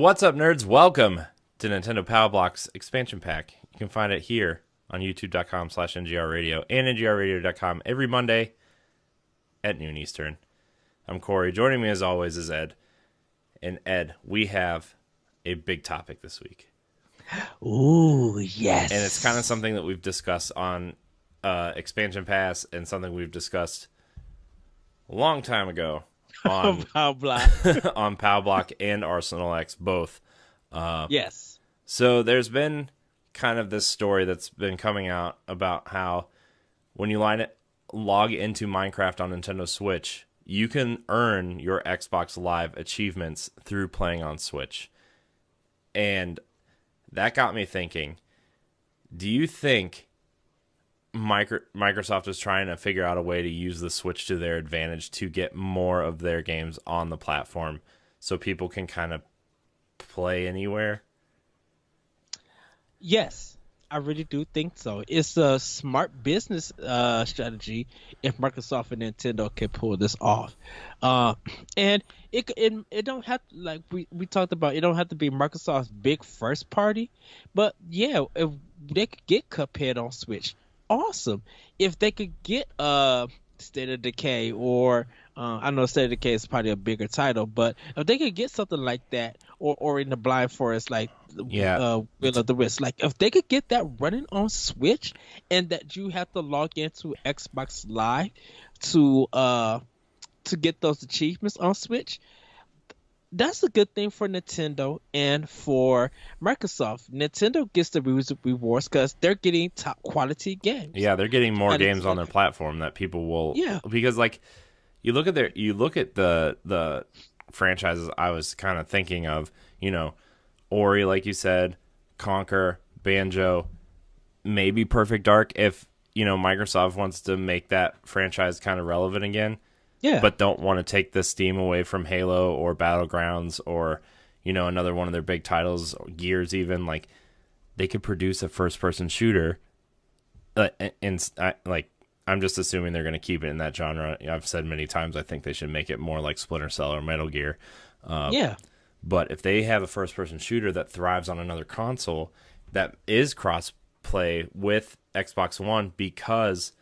What's up, nerds? Welcome to Nintendo Powblock's expansion pack. You can find it here on youtube.com/ngrradio and ngrradio.com every Monday at noon Eastern. I'm Corey. Joining me as always is Ed. And Ed, we have a big topic this week. Ooh, yes. And it's kind of something that we've discussed on Expansion Pass and something we've discussed a long time ago on Powblock. on Powblock and Arsenal X both. Yes. So there's been kind of this story that's been coming out about how when you log into Minecraft on Nintendo Switch, you can earn your Xbox Live achievements through playing on Switch. And that got me thinking, do you think Microsoft is trying to figure out a way to use the Switch to their advantage to get more of their games on the platform so people can kind of play anywhere? Yes, I really do think so. It's a smart business strategy if Microsoft and Nintendo can pull this off. And it don't have to, like we talked about, it don't have to be Microsoft's big first party. But yeah, if they could get Cuphead on Switch, awesome. If they could get State of Decay or I know State of Decay is probably a bigger title, but if they could get something like that, or in the Blind Forest, like Will of the Wisp, like if they could get that running on Switch, and that you have to log into Xbox Live to get those achievements on Switch, that's a good thing for Nintendo and for Microsoft. Nintendo gets the rewards because they're getting top quality games. Yeah, they're getting more games on their platform that people will. Yeah, because like you look at the franchises. I was kind of thinking of, Ori, like you said, Conker, Banjo, maybe Perfect Dark. If Microsoft wants to make that franchise kind of relevant again. Yeah. But don't want to take the steam away from Halo or Battlegrounds or, another one of their big titles, or Gears even. Like, they could produce a first-person shooter. I'm just assuming they're going to keep it in that genre. I've said many times I think they should make it more like Splinter Cell or Metal Gear. Yeah. But if they have a first-person shooter that thrives on another console that is cross-play with Xbox One because,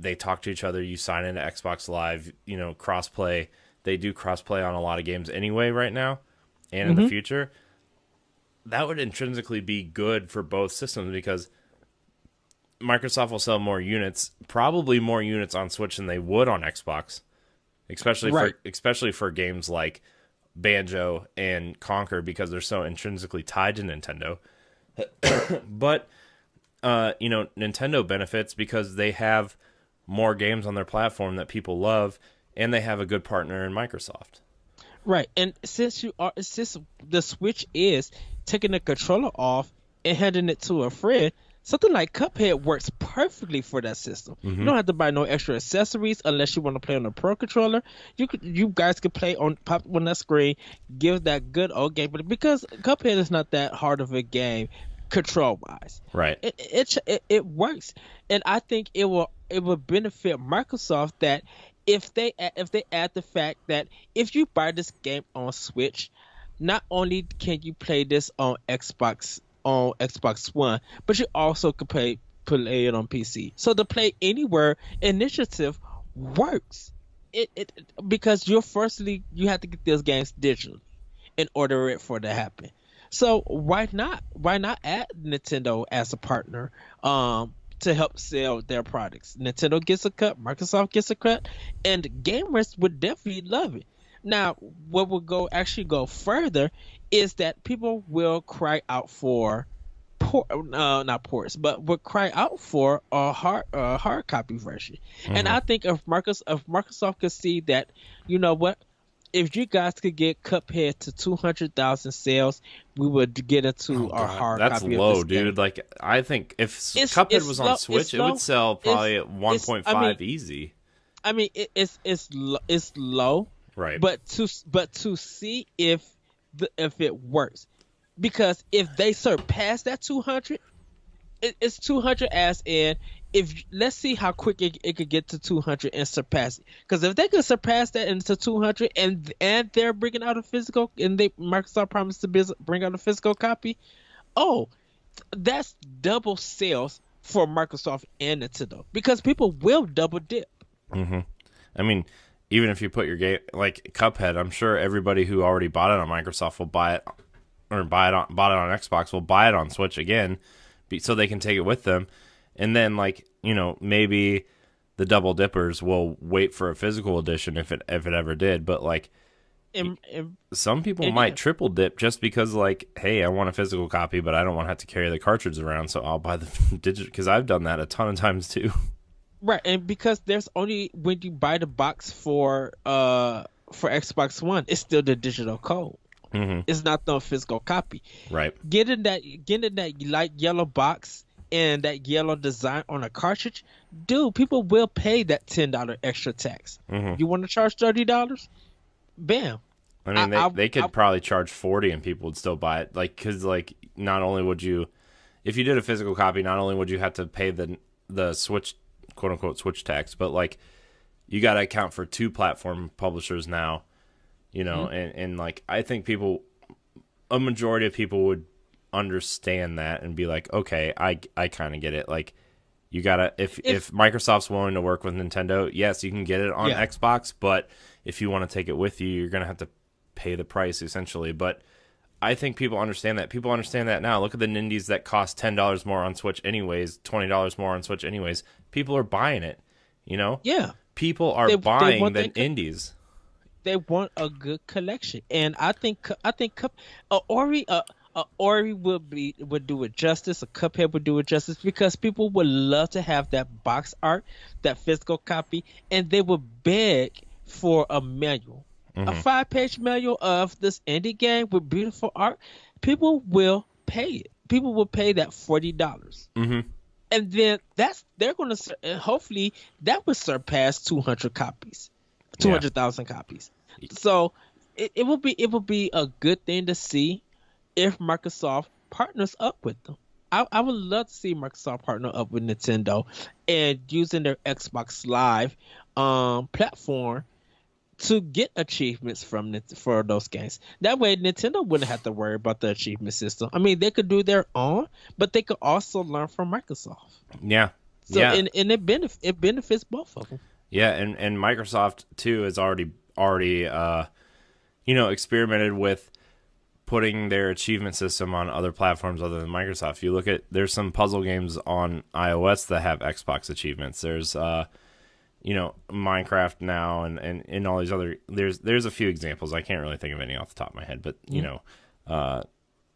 they talk to each other, you sign into Xbox Live, crossplay. They do crossplay on a lot of games anyway right now and in the future. That would intrinsically be good for both systems because Microsoft will sell more units, probably more units on Switch than they would on Xbox, especially for games like Banjo and Conker because they're so intrinsically tied to Nintendo. But, Nintendo benefits because they have more games on their platform that people love, and they have a good partner in Microsoft. Right, and since the Switch is taking the controller off and handing it to a friend, something like Cuphead works perfectly for that system. You don't have to buy no extra accessories unless you want to play on a Pro controller. You guys can play pop on that screen, give that good old game, but because Cuphead is not that hard of a game control wise, right? It works, and I think it will benefit Microsoft that if they add the fact that if you buy this game on Switch, not only can you play this on Xbox One, but you also can play it on PC. So the Play Anywhere initiative works. It because you have to get those games digitally in order for it to happen. So why not add Nintendo as a partner to help sell their products? Nintendo gets a cut, Microsoft gets a cut, and gamers would definitely love it. Now, what will go further is that people will cry out for not ports, but will cry out for a hard copy version. And I think if Microsoft could see that, if you guys could get Cuphead to 200,000 sales, we would get into our hard copy. That's low, dude. Like, I think if Cuphead was on Switch, it would sell probably at 1.5 easy. I mean, it's low, right? But to see if it works, because if they surpass that 200, it's 200 as in if let's see how quick it could get to 200 and surpass it. Because if they could surpass that into 200 and they're bringing out a physical, and Microsoft promised to bring out a physical copy, oh, that's double sales for Microsoft and Nintendo because people will double dip. Mm-hmm. I mean, even if you put your game like Cuphead, I'm sure everybody who already bought it on Microsoft will buy it, or bought it on Xbox will buy it on Switch again, so they can take it with them. And then, like, you know, maybe the double dippers will wait for a physical edition if it ever did. But like, some people might triple dip just because, like, hey, I want a physical copy, but I don't want to have to carry the cartridge around, so I'll buy the digital. Because I've done that a ton of times too. Right, and because there's only when you buy the box for Xbox One, it's still the digital code. Mm-hmm. It's not the physical copy. Right. Getting that light yellow box and that yellow design on a cartridge, dude, people will pay that $10 extra tax. Mm-hmm. You want to charge $30? Bam. I mean, they could probably charge $40 and people would still buy it. Like, because, like, not only would you, if you did a physical copy, not only would you have to pay the Switch, quote unquote, Switch tax, but like, you got to account for 2 platform publishers now, you know, and like, I think a majority of people would understand that and be like, okay, I kind of get it. Like, you gotta, if Microsoft's willing to work with Nintendo, yes, you can get it on Xbox, but if you want to take it with you, you're gonna have to pay the price essentially. But I think people understand that. People understand that now. Look at the Nindies that cost $10 more on Switch anyways, $20 more on Switch anyways. People are buying it, you know? Yeah. People are buying the indies. They want a good collection, and I think Ori would do it justice. A Cuphead would do it justice because people would love to have that box art, that physical copy, and they would beg for a manual, a 5-page manual of this indie game with beautiful art. People will pay it. People will pay that $40, and then they're going to hopefully that would surpass 200 copies. 200,000 copies. So it will be a good thing to see if Microsoft partners up with them. I would love to see Microsoft partner up with Nintendo and using their Xbox Live platform to get achievements for those games. That way Nintendo wouldn't have to worry about the achievement system. I mean, they could do their own, but they could also learn from Microsoft. Yeah. So and it benefits both of them. Yeah, and Microsoft too has already experimented with putting their achievement system on other platforms other than Microsoft. If you look at, there's some puzzle games on iOS that have Xbox achievements. There's Minecraft now and all these other, there's a few examples. I can't really think of any off the top of my head, but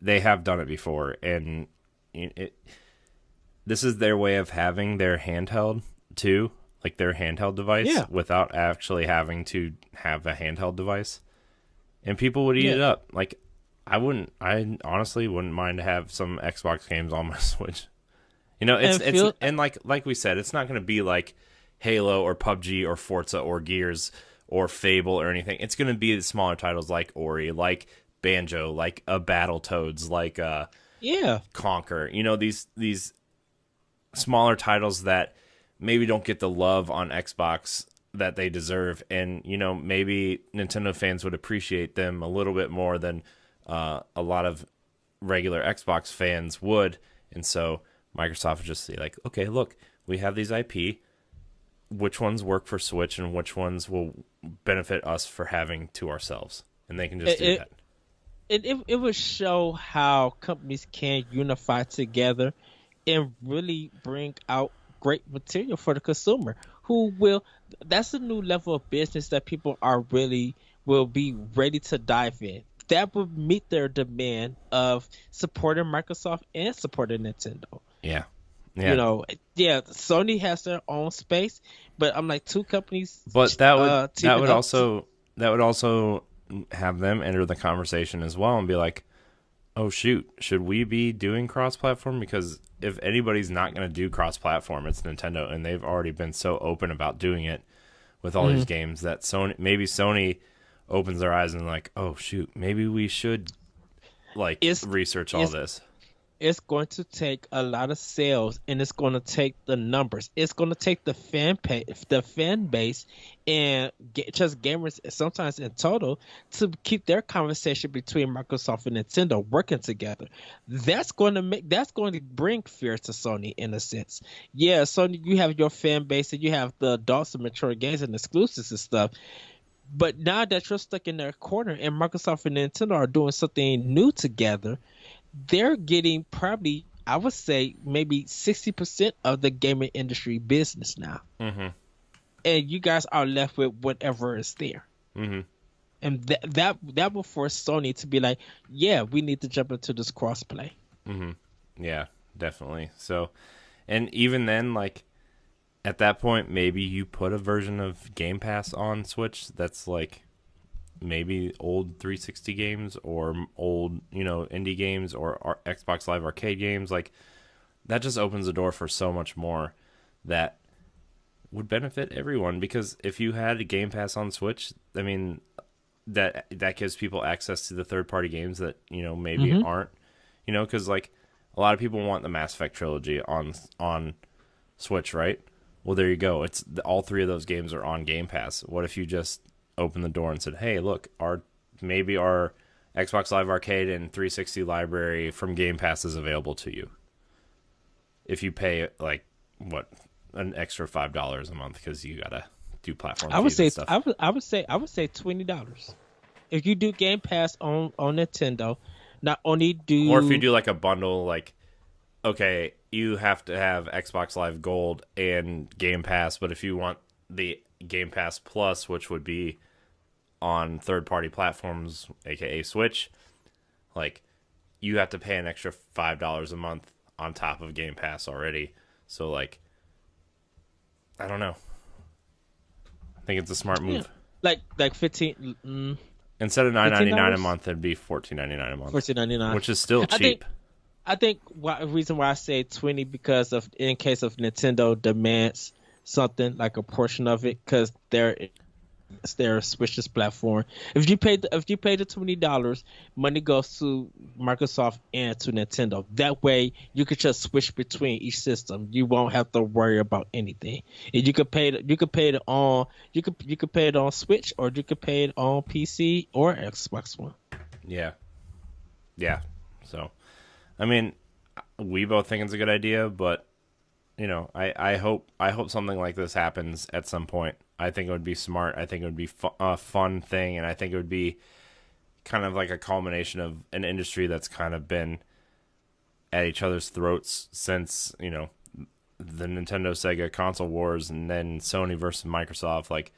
they have done it before, and this is their way of having their handheld too. Like their handheld device without actually having to have a handheld device. And people would eat it up. Like, I honestly wouldn't mind to have some Xbox games on my Switch. You know, and like we said, it's not going to be like Halo or PUBG or Forza or Gears or Fable or anything. It's going to be the smaller titles like Ori, like Banjo, like Battletoads, like Conquer. You know, these smaller titles that maybe don't get the love on Xbox that they deserve, and maybe Nintendo fans would appreciate them a little bit more than a lot of regular Xbox fans would. And so Microsoft would just say, like, okay, look, we have these IP, which ones work for Switch and which ones will benefit us for having to ourselves, and they can just do that. It would show how companies can unify together and really bring out great material for the consumer, that's a new level of business that people will be ready to dive in. That would meet their demand of supporting Microsoft and supporting Nintendo. Yeah. Sony has their own space, but I'm like, 2 companies. But that would also have them enter the conversation as well and be like, oh shoot, should we be doing cross-platform? Because if anybody's not going to do cross-platform, it's Nintendo, and they've already been so open about doing it with all these games that Sony opens their eyes and like, oh shoot, maybe we should research all this. it's going to take a lot of sales, and it's going to take the numbers. It's going to take the fan base, and just gamers sometimes in total to keep their conversation between Microsoft and Nintendo working together. That's going to bring fear to Sony in a sense. Yeah, Sony, you have your fan base, and you have the adults and mature games and exclusives and stuff. But now that you're stuck in their corner, and Microsoft and Nintendo are doing something new together, they're getting probably, I would say, maybe 60% of the gaming industry business now. Mm-hmm. And you guys are left with whatever is there. Mm-hmm. And that will force Sony to be like, yeah, we need to jump into this crossplay. Mm-hmm. Yeah, definitely. So, and even then, like, at that point, maybe you put a version of Game Pass on Switch that's like maybe old 360 games or old, indie games or Xbox Live Arcade games. Like, that just opens the door for so much more that would benefit everyone. Because if you had a Game Pass on Switch, I mean, that gives people access to the third-party games that, maybe aren't, because, like, a lot of people want the Mass Effect trilogy on Switch, right? Well, there you go. It's all three of those games are on Game Pass. What if you just open the door and said, "Hey, look, our Xbox Live Arcade and 360 library from Game Pass is available to you if you pay like an extra $5 a month because you gotta do platform." I would fees say and stuff. I would say $20 if you do Game Pass on Nintendo. Not only do, or if you do like a bundle, like, okay, you have to have Xbox Live Gold and Game Pass, but if you want the Game Pass Plus, which would be on third-party platforms, aka Switch, like, you have to pay an extra $5 a month on top of Game Pass already. So, like, I don't know. I think it's a smart move. Yeah. Like 15. Instead of $9.99 $15? a month, it'd be $14.99 a month. $14.99, which is still cheap. I think the reason why I say 20 because of in case of Nintendo demands something like a portion of it, because it's their Switch's platform. If you pay the $20, money goes to Microsoft and to Nintendo. That way, you could just switch between each system. You won't have to worry about anything. And you could pay it on Switch, or you could pay it on PC or Xbox One. Yeah. So, I mean, we both think it's a good idea, but I hope something like this happens at some point. I think it would be smart. I think it would be a fun thing, and I think it would be kind of like a culmination of an industry that's kind of been at each other's throats since, the Nintendo Sega console wars, and then Sony versus Microsoft. Like,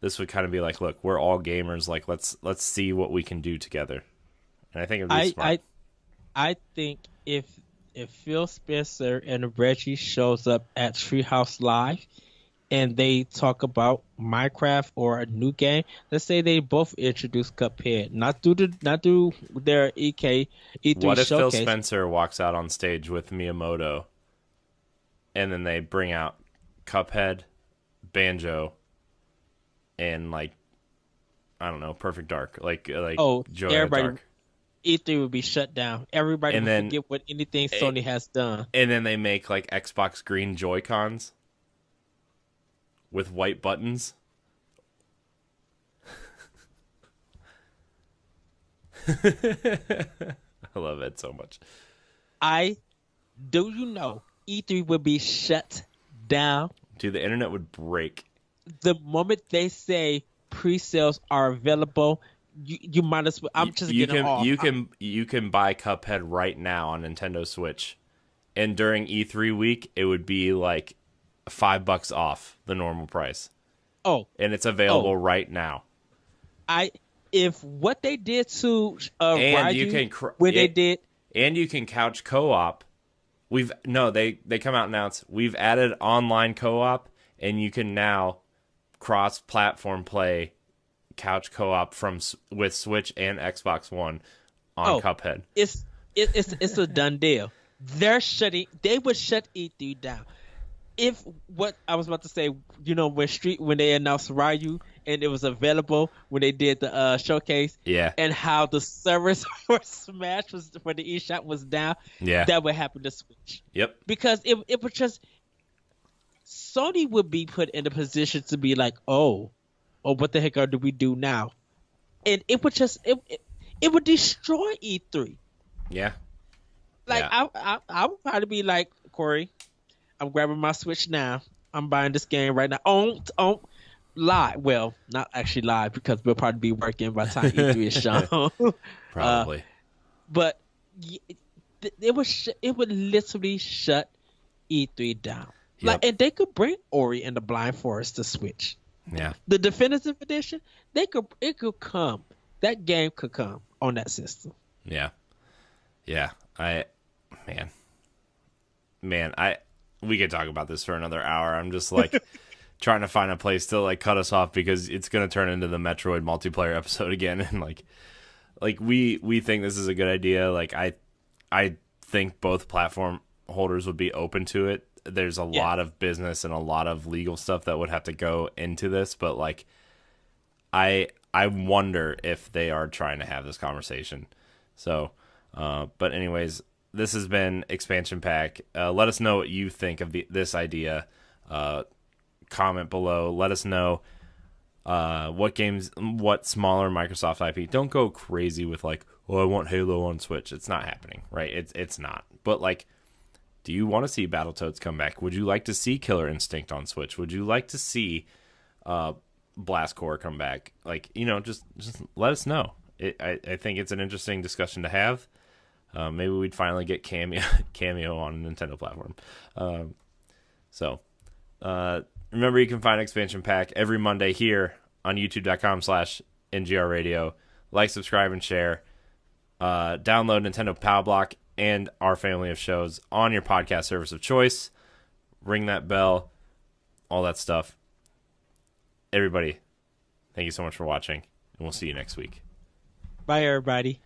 this would kind of be like, look, we're all gamers. Like, let's see what we can do together. And I think it would be smart. I think if Phil Spencer and Reggie shows up at Treehouse Live and they talk about Minecraft or a new game, let's say they both introduce Cuphead, not through their E3 what if showcase. Phil Spencer walks out on stage with Miyamoto, and then they bring out Cuphead, Banjo, and, like, I don't know, Perfect Dark, like Joy of the Dark. E3 would be shut down. Everybody would forget what anything Sony has done. And then they make, like, Xbox Green Joy-Cons with white buttons. I love it so much. E3 would be shut down. Dude, the internet would break. The moment they say pre-sales are available, you might as well. You can buy Cuphead right now on Nintendo Switch, and during E3 week, it would be like $5 off the normal price. Oh, and it's available right now. If what they did to and you can couch co-op. They come out and announce we've added online co-op, and you can now cross-platform play couch co-op with Switch and Xbox One on Cuphead. It's a done deal. They would shut E3 down. If what I was about to say, when they announced Ryu and it was available when they did the showcase. Yeah. And how the servers for Smash was when the eShop was down. Yeah. That would happen to Switch. Yep. Because it was just Sony would be put in a position to be like, oh, what the heck do we do now? And it would just it would destroy E3. Yeah. Like I would probably be like, Corey, I'm grabbing my Switch now. I'm buying this game right now. On live. Well, not actually live because we'll probably be working by the time E3 is shown. Probably. But it would literally shut E3 down. Like, and they could bring Ori and the Blind Forest to Switch. Yeah. The definitive edition, it could come. That game could come on that system. Yeah. Yeah. We could talk about this for another hour. I'm just like trying to find a place to like cut us off because it's going to turn into the Metroid multiplayer episode again. And like we think this is a good idea. Like I think both platform holders would be open to it. There's a lot of business and a lot of legal stuff that would have to go into this, but like I wonder if they are trying to have this conversation. So, but anyways, this has been Expansion Pack. Let us know what you think of this idea. Comment below. Let us know what smaller Microsoft IP. Don't go crazy with like, oh, I want Halo on Switch. It's not happening, right? It's not. But like, do you want to see Battletoads come back? Would you like to see Killer Instinct on Switch? Would you like to see Blast Corps come back? Like, just let us know. I think it's an interesting discussion to have. Maybe we'd finally get Cameo on a Nintendo platform. Remember, you can find Expansion Pack every Monday here on youtube.com/NGR Radio. Like, subscribe, and share. Download Nintendo Pow Block and our family of shows on your podcast service of choice. Ring that bell, all that stuff. Everybody, thank you so much for watching, and we'll see you next week. Bye, everybody.